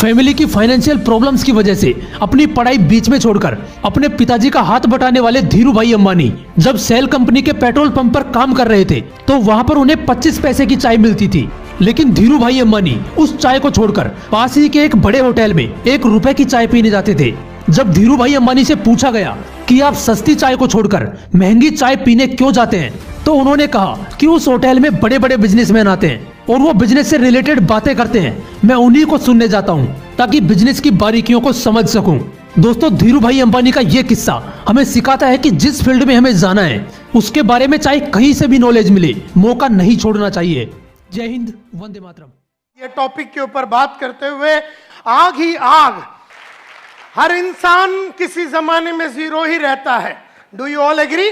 Family की financial problems की वजह से अपनी पढ़ाई बीच में छोड़कर अपने पिताजी का हाथ बटाने वाले धीरू भाई अंबानी जब सेल कंपनी के पेट्रोल पंप पर काम कर रहे थे तो वहां पर उन्हें 25 पैसे की चाय मिलती थी। लेकिन धीरू भाई अंबानी उस चाय को छोड़कर पास ही के एक बड़े होटल में 1 रुपए की चाय पीने जाते थे। जब धीरू भाई अंबानी से पूछा गया कि आप सस्ती चाय को छोड़कर महंगी चाय पीने क्यों जाते हैं, तो उन्होंने कहा कि उस होटल में बड़े बड़े बिजनेसमैन आते हैं और वो बिजनेस से रिलेटेड बातें करते हैं। मैं उन्हीं को सुनने जाता हूँ ताकि बिजनेस की बारीकियों को समझ सकूं। दोस्तों, धीरू भाई अंबानी का ये किस्सा हमें सिखाता है कि जिस फील्ड में हमें जाना है उसके बारे में चाहे कहीं से भी नॉलेज मिले, मौका नहीं छोड़ना चाहिए। जय हिंद, वंदे मातरम। ये टॉपिक के ऊपर बात करते हुए, आग ही आग, हर इंसान किसी जमाने में जीरो ही रहता है। Do you all agree?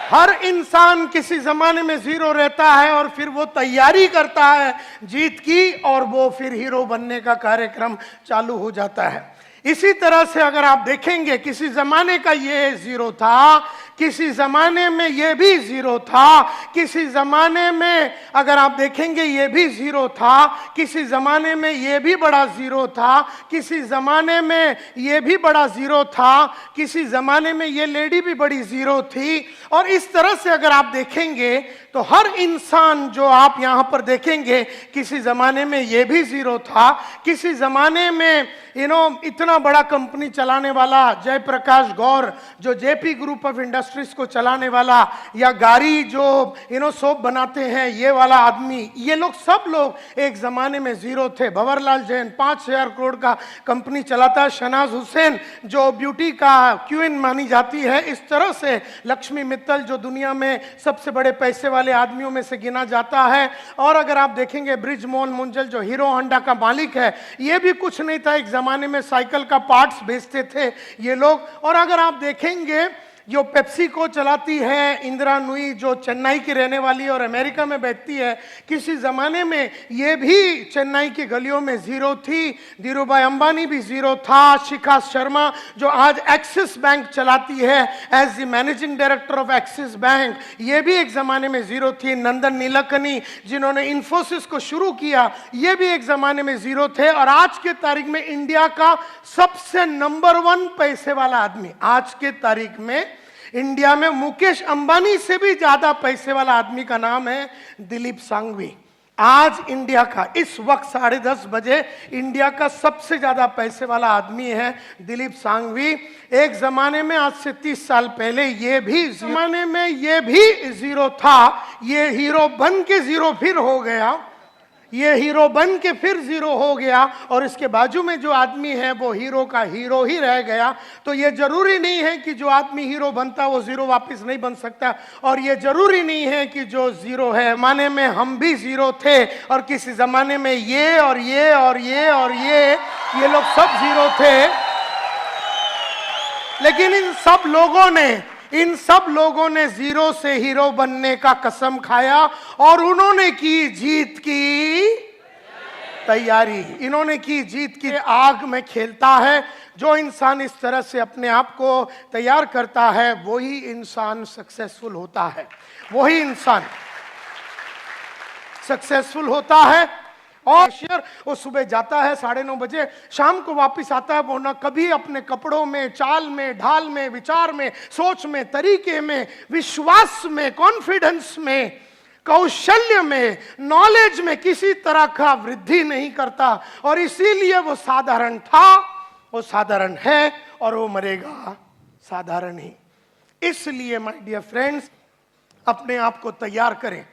हर इंसान किसी जमाने में जीरो रहता है और फिर वो तैयारी करता है जीत की और वो फिर हीरो बनने का कार्यक्रम चालू हो जाता है। इसी तरह से अगर आप देखेंगे, किसी जमाने का ये जीरो था, किसी जमाने में ये भी जीरो था, किसी जमाने में अगर आप देखेंगे ये भी जीरो था, किसी जमाने में ये भी बड़ा जीरो था, किसी जमाने में ये भी बड़ा जीरो था, किसी जमाने में ये लेडी भी बड़ी जीरो थी। और इस तरह से अगर आप देखेंगे तो हर इंसान जो आप यहां पर देखेंगे, किसी जमाने में ये भी जीरो था, किसी जमाने में इतना बड़ा कंपनी चलाने वाला जयप्रकाश गौर जो जेपी ग्रुप ऑफ इंडस्ट्रीज को चलाने वाला, या गाड़ी जो सोप बनाते हैं ये वाला आदमी, ये लोग सब लोग एक जमाने में जीरो थे। भंवरलाल जैन 5000 करोड़ का कंपनी चलाता है। शहनाज हुसैन जो ब्यूटी का क्वीन मानी जाती है। इस तरह से लक्ष्मी मित्तल जो दुनिया में सबसे बड़े पैसे वाले आदमियों में से गिना जाता है। और अगर आप देखेंगे ब्रिजमोहन मुंजल जो हीरो होंडा का मालिक है, ये भी कुछ नहीं था, एक जमाने में साइकिल का पार्ट्स बेचते थे ये लोग। और अगर आप देखेंगे जो पेप्सी को चलाती है इंदिरा नुई जो चेन्नई की रहने वाली और अमेरिका में बैठती है, किसी ज़माने में ये भी चेन्नई की गलियों में ज़ीरो थी। धीरू भाई अंबानी भी ज़ीरो था। शिखा शर्मा जो आज एक्सिस बैंक चलाती है as the managing director of Axis bank, ये भी एक ज़माने में ज़ीरो थी। नंदन नीलकनी जिन्होंने इन्फोसिस को शुरू किया, ये भी एक ज़माने में ज़ीरो थे। और आज के तारीख में इंडिया का सबसे नंबर 1 पैसे वाला आदमी, आज के तारीख में इंडिया में मुकेश अंबानी से भी ज्यादा पैसे वाला आदमी का नाम है दिलीप सांघवी। आज इंडिया का इस वक्त 10:30 बजे इंडिया का सबसे ज्यादा पैसे वाला आदमी है दिलीप सांघवी। एक जमाने में आज से 30 साल पहले ये भी जमाने में ये भी जीरो था। ये हीरो बन के जीरो फिर हो गया, ये हीरो बन के फिर जीरो हो गया। और इसके बाजू में जो आदमी है वो हीरो का हीरो ही रह गया। तो ये जरूरी नहीं है कि जो आदमी हीरो बनता वो जीरो वापस नहीं बन सकता। और ये जरूरी नहीं है कि जो जीरो है, जमाने में हम भी जीरो थे और किसी जमाने में ये और ये और ये और ये लोग सब जीरो थे। लेकिन इन सब लोगों ने जीरो से हीरो बनने का कसम खाया और उन्होंने की जीत की तैयारी। इन्होंने की जीत की आग में खेलता है। जो इंसान इस तरह से अपने आप को तैयार करता है वही इंसान सक्सेसफुल होता है, वही इंसान सक्सेसफुल होता है। और वो सुबह जाता है 9:30 बजे, शाम को वापस आता है। वो ना कभी अपने कपड़ों में, चाल में, ढाल में, विचार में, सोच में, तरीके में, विश्वास में, कॉन्फिडेंस में, कौशल्य में, नॉलेज में किसी तरह का वृद्धि नहीं करता। और इसीलिए वो साधारण था, वो साधारण है और वो मरेगा साधारण ही। इसलिए माय डियर फ्रेंड्स, अपने आप को तैयार करें।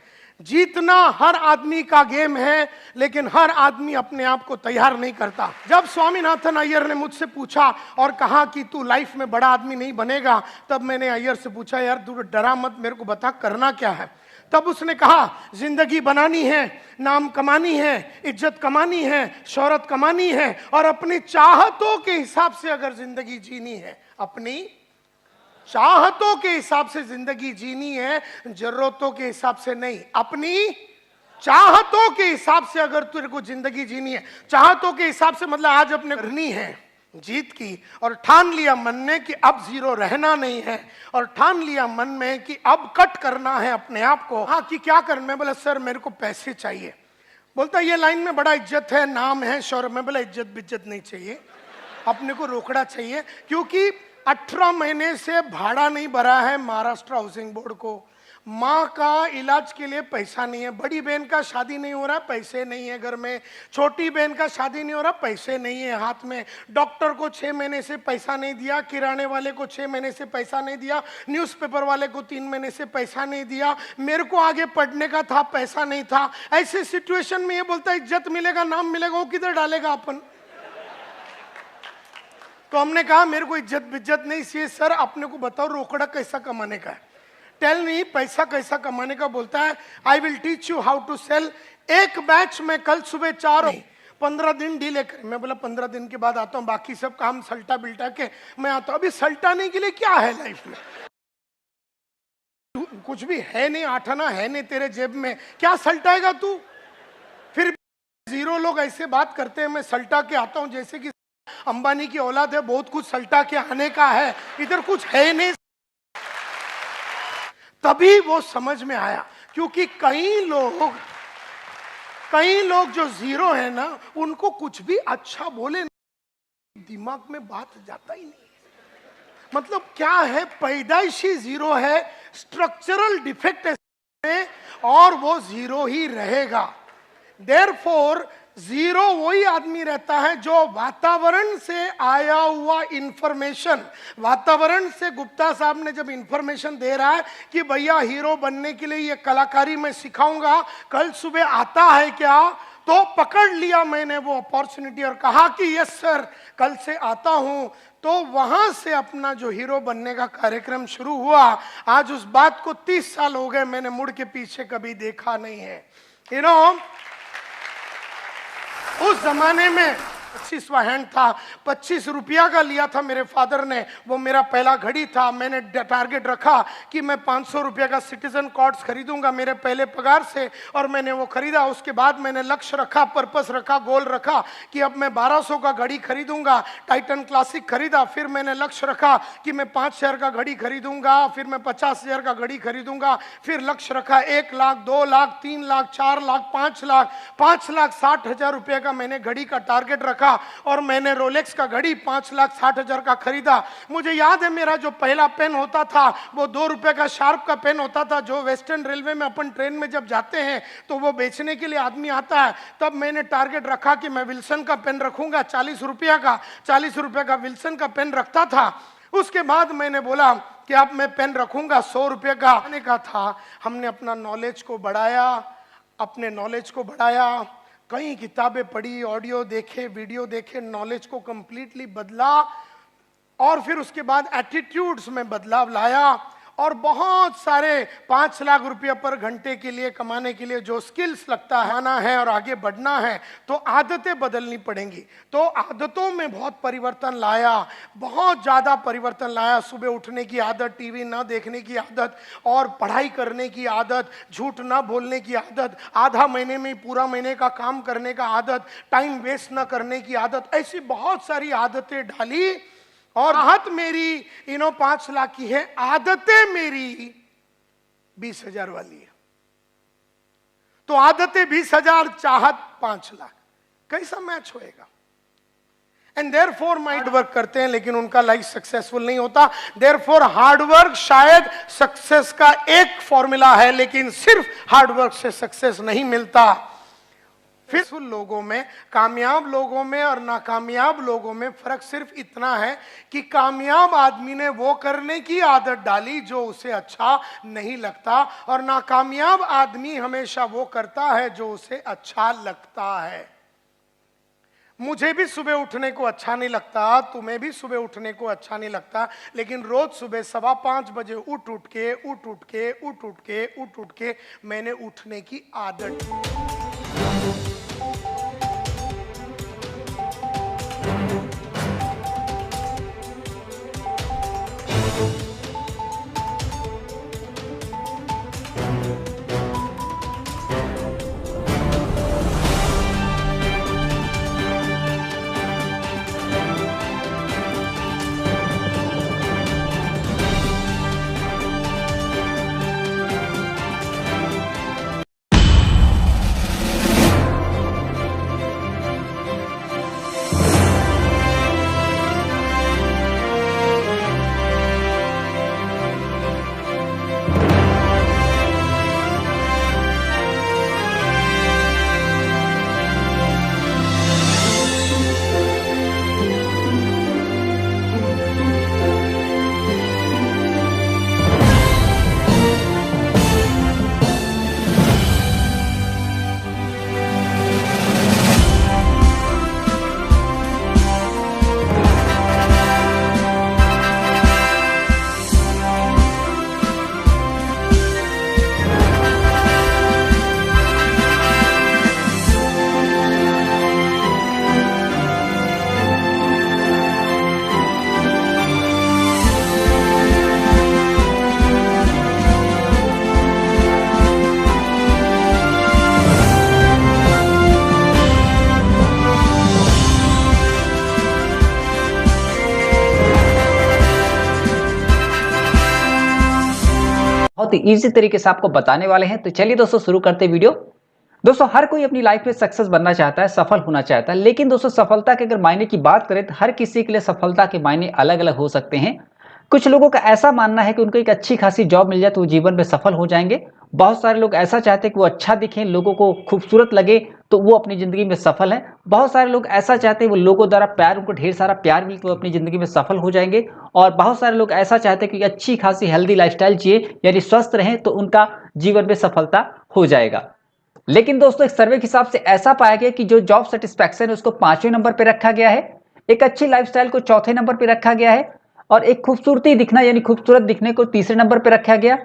जीतना हर आदमी का गेम है, लेकिन हर आदमी अपने आप को तैयार नहीं करता। जब स्वामीनाथन अय्यर ने मुझसे पूछा और कहा कि तू लाइफ में बड़ा आदमी नहीं बनेगा, तब मैंने अय्यर से पूछा, यार तू डरा मत, मेरे को बता करना क्या है। तब उसने कहा, जिंदगी बनानी है, नाम कमानी है, इज्जत कमानी है, शोहरत कमानी है और अपनी चाहतों के हिसाब से अगर जिंदगी जीनी है, अपनी चाहतों के हिसाब से जिंदगी जीनी है, जरूरतों के हिसाब से नहीं। अपनी चाहतों के हिसाब से अगर तेरे को जिंदगी जीनी है, चाहतों के हिसाब से मतलब आज अपने करनी है जीत की, और ठान लिया मन में कि अब जीरो रहना नहीं है, और ठान लिया मन में कि अब कट करना है अपने आप को। हाँ कि क्या करना है, बोला सर मेरे को पैसे चाहिए। बोलता ये लाइन में बड़ा इज्जत है, नाम है, शौर्य। मैं बोला इज्जत बिज्जत नहीं चाहिए, अपने को रोकड़ा चाहिए, क्योंकि 18 महीने से भाड़ा नहीं भरा है महाराष्ट्र हाउसिंग बोर्ड को। माँ का इलाज के लिए पैसा नहीं है, बड़ी बहन का शादी नहीं हो रहा, पैसे नहीं है घर में, छोटी बहन का शादी नहीं हो रहा, पैसे नहीं है हाथ में, डॉक्टर को 6 महीने से पैसा नहीं दिया, किराने वाले को 6 महीने से पैसा नहीं दिया, न्यूज़पेपर वाले को 3 महीने से पैसा नहीं दिया, मेरे को आगे पढ़ने का था, पैसा नहीं था। ऐसे सिचुएशन में ये बोलता है इज्जत मिलेगा, नाम मिलेगा, वो किधर डालेगा अपन? तो हमने कहा मेरे को इज्जत बिज्जत नहीं चाहिए सर, अपने को बताओ रोकड़ा कैसा कमाने का है, टेल मी पैसा कैसा कमाने का। बोलता है I will teach you how to sell. एक बैच में कल सुबह 4 15 दिन डीले कर। मैं बोला 15 दिन के बाद आता हूँ, बाकी सब काम सल्टा बिल्टा के मैं आता हूँ। अभी सल्टाने के लिए क्या है लाइफ में? कुछ भी है नहीं, 8 आना है नहीं तेरे जेब में, क्या सल्टाएगा तू? फिर जीरो लोग ऐसे बात करते हैं मैं सल्टा के आता हूँ, जैसे कि अंबानी की औलाद है, बहुत कुछ सल्टा के आने का है, इधर कुछ है नहीं। तभी वो समझ में आया, क्योंकि कई लोग जो जीरो है ना, उनको कुछ भी अच्छा बोले दिमाग में बात जाता ही नहीं। मतलब क्या है, पैदाइशी जीरो है, स्ट्रक्चरल डिफेक्ट है और वो जीरो ही रहेगा। देयरफॉर जीरो वही आदमी रहता है जो वातावरण से आया हुआ इंफॉर्मेशन, वातावरण से गुप्ता साहब ने जब इंफॉर्मेशन दे रहा है कि भैया हीरो बनने के लिए ये कलाकारी मैं सिखाऊंगा, कल सुबह आता है क्या, तो पकड़ लिया मैंने वो अपॉर्चुनिटी और कहा कि यस सर कल से आता हूं। तो वहां से अपना जो हीरो बनने का कार्यक्रम शुरू हुआ। आज उस बात को 30 साल हो गए, मैंने मुड़ के पीछे कभी देखा नहीं है। यू नो, उस जमाने में 25वां हैंड था, 25 रुपया का लिया था मेरे फादर ने, वो मेरा पहला घड़ी था। मैंने टारगेट रखा कि मैं 500 रुपया का सिटीजन कॉर्ड्स खरीदूंगा मेरे पहले पगार से, और मैंने वो खरीदा। उसके बाद मैंने लक्ष्य रखा, पर्पस रखा, गोल रखा कि अब मैं 1200 का घड़ी खरीदूंगा, टाइटन क्लासिक खरीदा। फिर मैंने लक्ष्य रखा कि मैं 5000 का घड़ी खरीदूंगा, फिर मैं 50,000 का घड़ी खरीदूंगा। फिर लक्ष्य रखा 1 लाख, 2 लाख, 3 लाख, 4 लाख, 5 लाख, 5,60,000 रुपये का मैंने घड़ी का टारगेट रखा, और मैंने रोलेक्स का घड़ी 5,60,000 का खरीदा। मुझे याद है मेरा जो पहला पेन होता था वो 2 रुपए का शार्प का पेन होता था, जो वेस्टर्न रेलवे में अपन ट्रेन में जब जाते हैं तो वो बेचने के लिए आदमी आता है। तब मैंने टारगेट रखा कि मैं विल्सन का पेन रखूंगा, 40 रुपया का, 40 रुपये का विल्सन का पेन रखता था। उसके बाद मैंने बोला कि अब मैं पेन रखूंगा 100 रुपये का आने का था। हमने अपना नॉलेज को बढ़ाया, अपने नॉलेज को बढ़ाया, कई किताबें पढ़ी, ऑडियो देखे, वीडियो देखे, नॉलेज को कंप्लीटली बदला, और फिर उसके बाद एटीट्यूड्स में बदलाव लाया, और बहुत सारे 5 लाख रुपया पर घंटे के लिए कमाने के लिए जो स्किल्स लगता है आना है और आगे बढ़ना है, तो आदतें बदलनी पड़ेंगी। तो आदतों में बहुत परिवर्तन लाया, बहुत ज़्यादा परिवर्तन लाया। सुबह उठने की आदत, टीवी ना देखने की आदत, और पढ़ाई करने की आदत, झूठ ना बोलने की आदत, आधा महीने में पूरा महीने का काम करने का आदत, टाइम वेस्ट ना करने की आदत, ऐसी बहुत सारी आदतें डाली। और आहत मेरी 5 लाख की है, आदतें मेरी 20,000 वाली है। तो आदतें 20,000, चाहत 5 लाख, कैसा मैच होएगा? एंड देयरफॉर हार्ड वर्क करते हैं लेकिन उनका लाइफ सक्सेसफुल नहीं होता। देयरफॉर हार्ड वर्क शायद सक्सेस का एक फॉर्मूला है, लेकिन सिर्फ हार्ड वर्क से सक्सेस नहीं मिलता। फिर लोगों में, कामयाब लोगों में और नाकामयाब लोगों में फर्क सिर्फ इतना है कि कामयाब आदमी ने वो करने की आदत डाली जो उसे अच्छा नहीं लगता, और नाकामयाब आदमी हमेशा वो करता है जो उसे अच्छा लगता है। मुझे भी सुबह उठने को अच्छा नहीं लगता, तुम्हें भी सुबह उठने को अच्छा नहीं लगता, लेकिन रोज सुबह 5:15 बजे उठ के मैंने उठने की आदत बहुत ही ईजी तरीके से आपको बताने वाले हैं। तो चलिए दोस्तों शुरू करते हैं वीडियो। दोस्तों हर कोई अपनी लाइफ में सक्सेस बनना चाहता है, सफल होना चाहता है, लेकिन दोस्तों सफलता के अगर मायने की बात करें तो हर किसी के लिए सफलता के मायने अलग अलग हो सकते हैं। कुछ लोगों का ऐसा मानना है कि उनको एक अच्छी खासी जॉब मिल जाए तो वो जीवन में सफल हो जाएंगे। बहुत सारे लोग ऐसा चाहते हैं कि वो अच्छा दिखें, लोगों को खूबसूरत लगे तो वो अपनी जिंदगी में सफल है। बहुत सारे लोग ऐसा चाहते हैं वो लोगों द्वारा प्यार, उनको ढेर सारा प्यार मिले तो वो अपनी जिंदगी में सफल हो जाएंगे। और बहुत सारे लोग ऐसा चाहते हैं कि अच्छी खासी हेल्दी लाइफस्टाइल जिए, यानी स्वस्थ रहें, तो उनका जीवन में सफलता हो जाएगा। लेकिन दोस्तों एक सर्वे के हिसाब से ऐसा पाया गया कि जो जॉब सेटिस्फैक्शन है उसको 5वें नंबर पर रखा गया है, एक अच्छी लाइफस्टाइल को चौथे नंबर पर रखा गया है, और एक खूबसूरती दिखना यानी खूबसूरत दिखने को तीसरे नंबर पर रखा गया,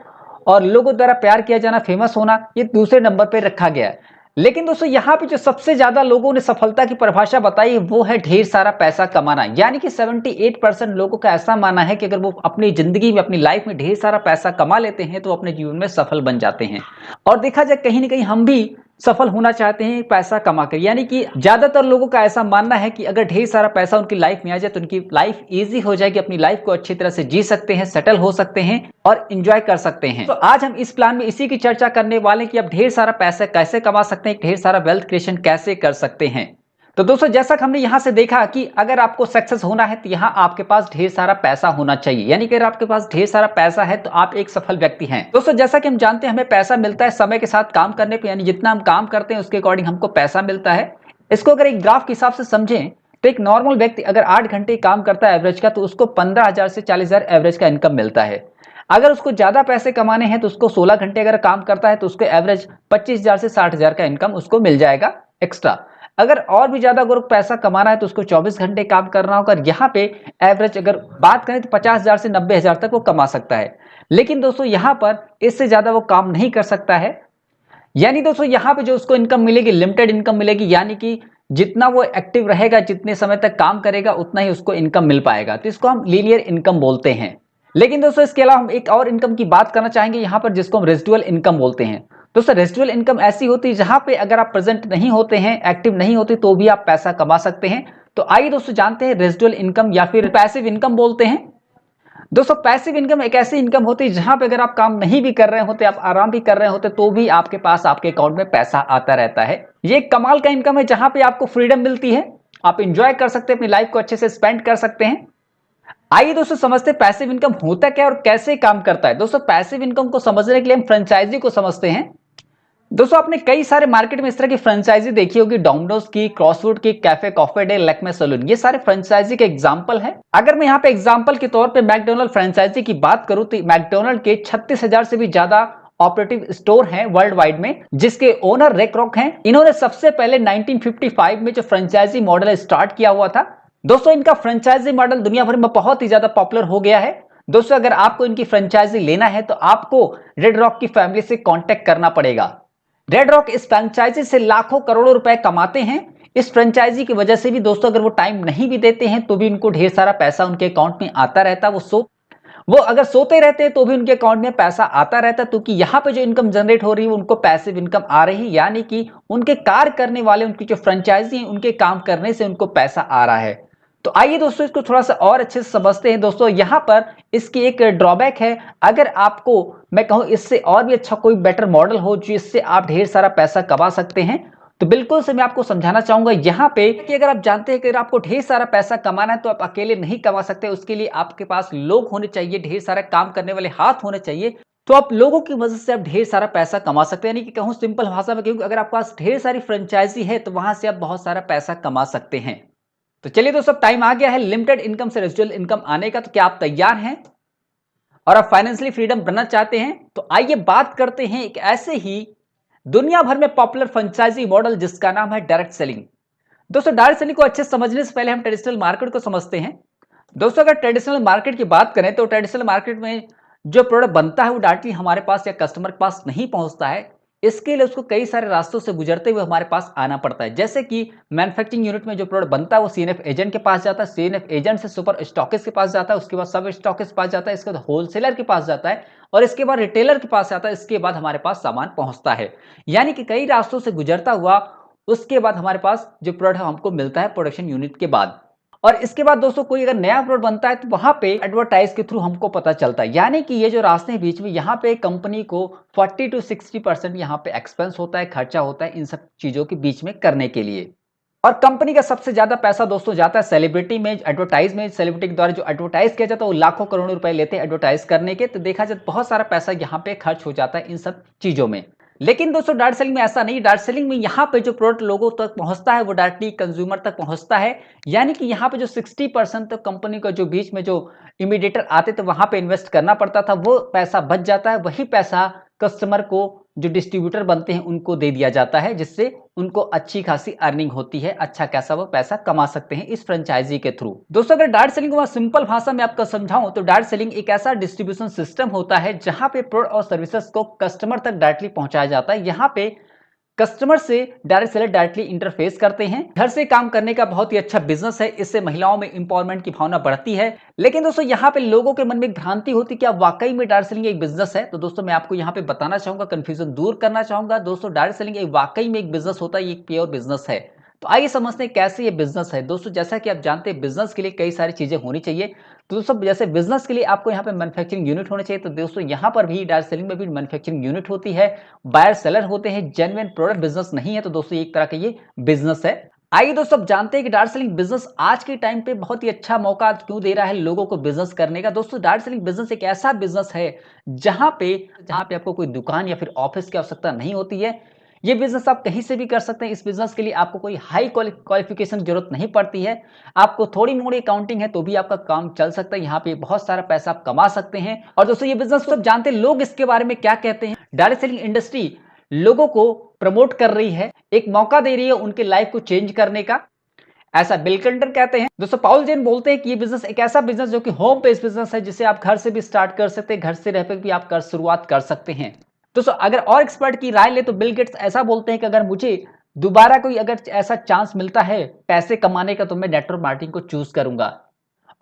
और लोगों द्वारा प्यार किया जाना, फेमस होना, ये दूसरे नंबर पर रखा गया है। लेकिन दोस्तों यहाँ पे जो सबसे ज्यादा लोगों ने सफलता की परिभाषा बताई है वो है ढेर सारा पैसा कमाना। यानी कि 78% लोगों का ऐसा मानना है कि अगर वो अपनी जिंदगी में, अपनी लाइफ में ढेर सारा पैसा कमा लेते हैं तो अपने जीवन में सफल बन जाते हैं। और देखा जाए कहीं ना कहीं हम भी सफल होना चाहते हैं पैसा कमाकर। यानी कि ज्यादातर लोगों का ऐसा मानना है कि अगर ढेर सारा पैसा उनकी लाइफ में आ जाए तो उनकी लाइफ इजी हो जाएगी, अपनी लाइफ को अच्छी तरह से जी सकते हैं, सेटल हो सकते हैं और एंजॉय कर सकते हैं। तो आज हम इस प्लान में इसी की चर्चा करने वाले हैं कि आप ढेर सारा पैसा कैसे कमा सकते हैं, ढेर सारा वेल्थ क्रिएशन कैसे कर सकते हैं। तो दोस्तों जैसा कि हमने यहां से देखा कि अगर आपको सक्सेस होना है तो यहां आपके पास ढेर सारा पैसा होना चाहिए। यानी कि अगर आपके पास ढेर सारा पैसा है तो आप एक सफल व्यक्ति हैं। दोस्तों जैसा कि हम जानते हैं हमें पैसा मिलता है समय के साथ काम करने पे, यानी जितना हम काम करते हैं उसके अकॉर्डिंग हमको पैसा मिलता है। इसको अगर एक ग्राफ के हिसाब से समझें तो एक नॉर्मल व्यक्ति अगर 8 घंटे काम करता है एवरेज का तो उसको 15,000 से 40,000 एवरेज का इनकम मिलता है। अगर उसको ज्यादा पैसे कमाने हैं तो उसको 16 घंटे अगर काम करता है तो उसको एवरेज 25,000 से 60,000 का इनकम उसको मिल जाएगा एक्स्ट्रा। अगर और भी ज्यादा अगर पैसा कमाना है तो उसको 24 घंटे काम करना होगा। यहाँ पे एवरेज अगर बात करें तो 50,000 से 90,000 तक वो कमा सकता है। लेकिन दोस्तों यहाँ पर इससे ज्यादा वो काम नहीं कर सकता है। यानी दोस्तों यहाँ पे जो उसको इनकम मिलेगी लिमिटेड इनकम मिलेगी, यानी कि जितना वो एक्टिव रहेगा, जितने समय तक काम करेगा उतना ही उसको इनकम मिल पाएगा। तो इसको हम लीनियर इनकम बोलते हैं। लेकिन दोस्तों इसके अलावा हम एक और इनकम की बात करना चाहेंगे यहाँ पर, जिसको हम रेसिडुअल इनकम बोलते हैं। दोस्तों रेसिडुअल इनकम ऐसी होती है जहां पे अगर आप प्रेजेंट नहीं होते हैं, एक्टिव नहीं होते, तो भी आप पैसा कमा सकते हैं। तो आइए दोस्तों जानते हैं रेसिडुअल इनकम या फिर पैसिव इनकम बोलते हैं। दोस्तों पैसिव इनकम एक ऐसी इनकम होती है जहां पे अगर आप काम नहीं भी कर रहे होते, आप आराम भी कर रहे होते, तो भी आपके पास आपके अकाउंट में पैसा आता रहता है। ये एक कमाल का इनकम है जहां पे आपको फ्रीडम मिलती है, आप इंजॉय कर सकते हैं, अपनी लाइफ को अच्छे से स्पेंड कर सकते हैं। आइए दोस्तों समझते हैं पैसिव इनकम होता क्या और कैसे काम करता है। दोस्तों पैसिव इनकम को समझने के लिए हम फ्रेंचाइजी को समझते हैं। दोस्तों आपने कई सारे मार्केट में इस तरह की फ्रेंचाइजी देखी होगी, डोमिनोज की, क्रॉसवुड की, Cafe Coffee Day, Lakme salon, ये सारे फ्रेंचाइजी के एग्जांपल है। अगर मैं यहाँ पे एग्जांपल के तौर पे मैकडोनल्ड फ्रेंचाइजी की बात करूं तो मैकडोनल्ड के 36,000 से भी ज्यादा ऑपरेटिव स्टोर हैं वर्ल्ड वाइड में, जिसके ओनर रेक रॉक हैं। इन्होंने सबसे पहले 1955 में जो फ्रेंचाइजी मॉडल स्टार्ट किया हुआ था। दोस्तों इनका फ्रेंचाइजी मॉडल दुनिया भर में बहुत ही ज्यादा पॉपुलर हो गया है। दोस्तों अगर आपको इनकी फ्रेंचाइजी लेना है तो आपको रेड रॉक की फैमिली से कांटेक्ट करना पड़ेगा। रेड रॉक इस फ्रेंचाइजी से लाखों करोड़ों रुपए कमाते हैं। इस फ्रेंचाइजी की वजह से भी दोस्तों अगर वो टाइम नहीं भी देते हैं तो भी उनको ढेर सारा पैसा उनके अकाउंट में आता रहता है। वो अगर सोते रहते हैं तो भी उनके अकाउंट में पैसा आता रहता है, क्योंकि यहाँ पे जो इनकम जनरेट हो रही है उनको पैसिव इनकम आ रही है। यानी कि उनके कार्य करने वाले, उनकी जो फ्रेंचाइजी है, उनके काम करने से उनको पैसा आ रहा है। तो आइए दोस्तों इसको थोड़ा सा और अच्छे से समझते हैं। दोस्तों यहाँ पर इसकी एक ड्रॉबैक है, अगर आपको मैं कहूँ इससे और भी अच्छा कोई बेटर मॉडल हो जिससे आप ढेर सारा पैसा कमा सकते हैं, तो बिल्कुल से मैं आपको समझाना चाहूंगा यहाँ पे कि अगर आप जानते हैं कि अगर आपको ढेर सारा पैसा कमाना है तो आप अकेले नहीं कमा सकते। उसके लिए आपके पास लोग होने चाहिए, ढेर सारा काम करने वाले हाथ होने चाहिए। तो आप लोगों की मदद से आप ढेर सारा पैसा कमा सकते हैं। यानी कि कहूँ सिंपल भाषा में, क्योंकि अगर आपके पास ढेर सारी फ्रेंचाइजी है तो वहां से आप बहुत सारा पैसा कमा सकते हैं। तो चलिए दोस्तों टाइम आ गया है लिमिटेड इनकम से रेसिडुअल इनकम आने का। तो क्या आप तैयार हैं और आप फाइनेंशियली फ्रीडम बनना चाहते हैं? तो आइए बात करते हैं एक ऐसे ही दुनिया भर में पॉपुलर फ्रेंचाइजी मॉडल जिसका नाम है डायरेक्ट सेलिंग। दोस्तों डायरेक्ट सेलिंग को अच्छे से समझने से पहले हम ट्रेडिशनल मार्केट को समझते हैं। दोस्तों अगर ट्रेडिशनल मार्केट की बात करें तो ट्रेडिशनल मार्केट में जो प्रोडक्ट बनता है वो डायरेक्टली हमारे पास या कस्टमर के पास नहीं पहुंचता है। इसके लिए उसको कई सारे रास्तों से गुजरते हुए हमारे पास आना पड़ता है। जैसे कि मैन्युफैक्चरिंग यूनिट में जो प्रोडक्ट बनता है वो सीएनएफ एजेंट के पास जाता है, सीएनएफ एजेंट से सुपर स्टॉकिस्ट के पास जाता है, उसके बाद सब स्टॉकिस्ट के पास जाता है, इसके बाद होलसेलर के पास जाता है और इसके बाद रिटेलर के पास आता है। इसके बाद हमारे पास सामान पहुंचता है। यानी कि कई रास्तों से गुजरता हुआ उसके बाद हमारे पास जो प्रोडक्ट हमको मिलता है प्रोडक्शन यूनिट के बाद। और इसके बाद दोस्तों कोई अगर नया प्रोडक्ट बनता है तो वहां पे एडवर्टाइज के थ्रू हमको पता चलता है। यानी कि ये जो रास्ते हैं बीच में, यहाँ पे कंपनी को 40 to 60% यहाँ पे एक्सपेंस होता है, खर्चा होता है इन सब चीजों के बीच में करने के लिए। और कंपनी का सबसे ज्यादा पैसा दोस्तों जाता है सेलिब्रिटी में, एडवर्टाइज में। सेलिब्रिटी के द्वारा जो एडवर्टाइज किया जाता है वो लाखों करोड़ों रुपए लेते हैं एडवर्टाइज करने के। तो देखा जाए बहुत सारा पैसा यहाँ पे खर्च हो जाता है इन सब चीजों में। लेकिन दोस्तों डायरेक्ट सेलिंग में ऐसा नहीं। डायरेक्ट सेलिंग में यहाँ पे जो प्रोडक्ट लोगों तक पहुंचता है वो डायरेक्टली कंज्यूमर तक पहुंचता है। यानी कि यहाँ पे जो 60% तो कंपनी का जो बीच में जो इमीडिएटर आते थे वहां पे इन्वेस्ट करना पड़ता था, वो पैसा बच जाता है। वही पैसा कस्टमर को, जो डिस्ट्रीब्यूटर बनते हैं, उनको दे दिया जाता है, जिससे उनको अच्छी खासी अर्निंग होती है, अच्छा खासा वो पैसा कमा सकते हैं इस फ्रेंचाइजी के थ्रू। दोस्तों अगर डायरेक्ट सेलिंग को सिंपल भाषा में आपको समझाऊं तो डायरेक्ट सेलिंग एक ऐसा डिस्ट्रीब्यूशन सिस्टम होता है जहां पे प्रोडक्ट और सर्विसेज को कस्टमर तक डायरेक्टली पहुंचाया जाता है। यहाँ पे कस्टमर से डायरेक्ट सेलर डायरेक्टली इंटरफेस करते हैं। घर से काम करने का बहुत ही अच्छा बिजनेस है, इससे महिलाओं में इंपावरमेंट की भावना बढ़ती है। लेकिन दोस्तों यहाँ पे लोगों के मन में एक भ्रांति होती है कि क्या वाकई में डायरेक्ट सेलिंग एक बिजनेस है। तो दोस्तों मैं आपको यहाँ पे बताना चाहूंगा, कंफ्यूजन दूर करना चाहूंगा। दोस्तों डायरेक्ट सेलिंग एक वाकई में एक बिजनेस होता है, एक प्योर बिजनेस है। तो आइए समझते हैं कैसे ये बिजनेस है। दोस्तों जैसा कि आप जानते हैं बिजनेस के लिए कई सारी चीजें होनी चाहिए। तो दोस्तों जैसे बिजनेस के लिए आपको यहाँ पे मैन्युफैक्चरिंग यूनिट होने चाहिए, तो दोस्तों यहाँ पर भी डायरेक्ट सेलिंग में भी मैन्युफैक्चरिंग यूनिट होती है, बायर सेलर होते हैं। जेन्युइन प्रोडक्ट बिजनेस नहीं है तो दोस्तों एक तरह का ये बिजनेस है। आइए दोस्तों आप जानते हैं कि डायरेक्ट सेलिंग बिजनेस आज के टाइम पे बहुत ही अच्छा मौका क्यों दे रहा है लोगों को बिजनेस करने का। दोस्तों डायरेक्ट सेलिंग बिजनेस एक ऐसा बिजनेस है जहां पे आपको कोई दुकान या फिर ऑफिस की आवश्यकता नहीं होती है। ये बिजनेस आप कहीं से भी कर सकते हैं। इस बिजनेस के लिए आपको कोई हाई क्वालिफिकेशन की जरूरत नहीं पड़ती है। आपको थोड़ी मोड़ी अकाउंटिंग है तो भी आपका काम चल सकता है। यहाँ पे बहुत सारा पैसा आप कमा सकते हैं। और दोस्तों ये बिजनेस सब जानते हैं लोग इसके बारे में क्या कहते हैं। डायरेक्ट सेलिंग इंडस्ट्री लोगों को प्रमोट कर रही है, एक मौका दे रही है उनके लाइफ को चेंज करने का, ऐसा बिल क्लिंटन कहते हैं। दोस्तों पॉल जेन बोलते हैं कि ये बिजनेस एक ऐसा बिजनेस जो कि होम बेस्ड बिजनेस है, जिसे आप घर से भी स्टार्ट कर सकते हैं, घर से रह भी आप शुरुआत कर सकते हैं। दोस्तों अगर और एक्सपर्ट की राय ले तो बिल गेट्स ऐसा बोलते हैं कि अगर मुझे दोबारा कोई अगर ऐसा चांस मिलता है पैसे कमाने का तो मैं नेटवर्क मार्केटिंग को चूज करूंगा।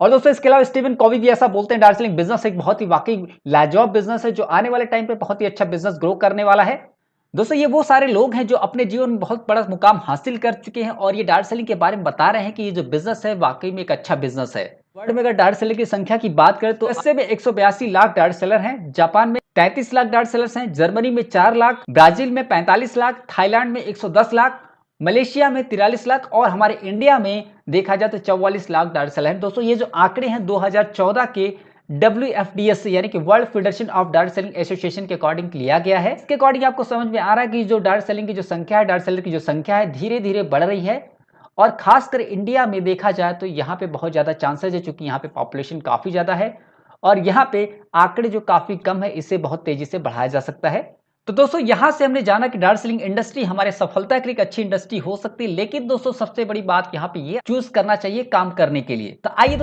और दोस्तों इसके अलावा स्टीवन कॉवी भी ऐसा बोलते हैं, डायरेक्ट सेलिंग बिजनेस एक बहुत ही वाकई लाजवाब बिजनेस है जो आने वाले टाइम पे बहुत ही अच्छा बिजनेस ग्रो करने वाला है। दोस्तों ये वो सारे लोग हैं जो अपने जीवन में बहुत बड़ा मुकाम हासिल कर चुके हैं और ये डायरेक्ट सेलिंग के बारे में बता रहे हैं कि ये जो बिजनेस है वाकई में एक अच्छा बिजनेस है। वर्ल्ड में अगर डायरेक्ट सेलर की संख्या की बात करें तो इससे में 182 लाख डायरेक्ट सेलर हैं, जापान में 33 लाख डायरेक्ट सेलर्स हैं, जर्मनी में 4 लाख, ब्राजील में 45 लाख, थाईलैंड में 110 लाख, मलेशिया में 43 लाख और हमारे इंडिया में देखा जाए तो 44 लाख डायरेक्ट सेलर हैं। दोस्तों ये जो आंकड़े हैं 2014 के WFDS यानी कि world federation of direct selling association के अकॉर्डिंग लिया गया है। इसके अकॉर्डिंग आपको समझ में आ रहा है कि जो डायरेक्ट सेलिंग की जो संख्या है, डायरेक्ट सेलर की जो संख्या है धीरे धीरे बढ़ रही है। और खासकर इंडिया में देखा जाए तो यहाँ पे बहुत ज्यादा चांसेस है, क्योंकि यहाँ पे पॉपुलेशन काफी ज्यादा है और यहाँ पे आंकड़े जो काफी कम है, इसे बहुत तेजी से बढ़ाया जा सकता है। तो दोस्तों यहां से हमने जाना कि डायरेक्ट सेलिंग इंडस्ट्री हमारे सफलता के लिए एक अच्छी इंडस्ट्री हो सकती है। लेकिन दोस्तों सबसे बड़ी बात यहाँ पे ये चूज करना चाहिए काम करने के लिए। तो आइए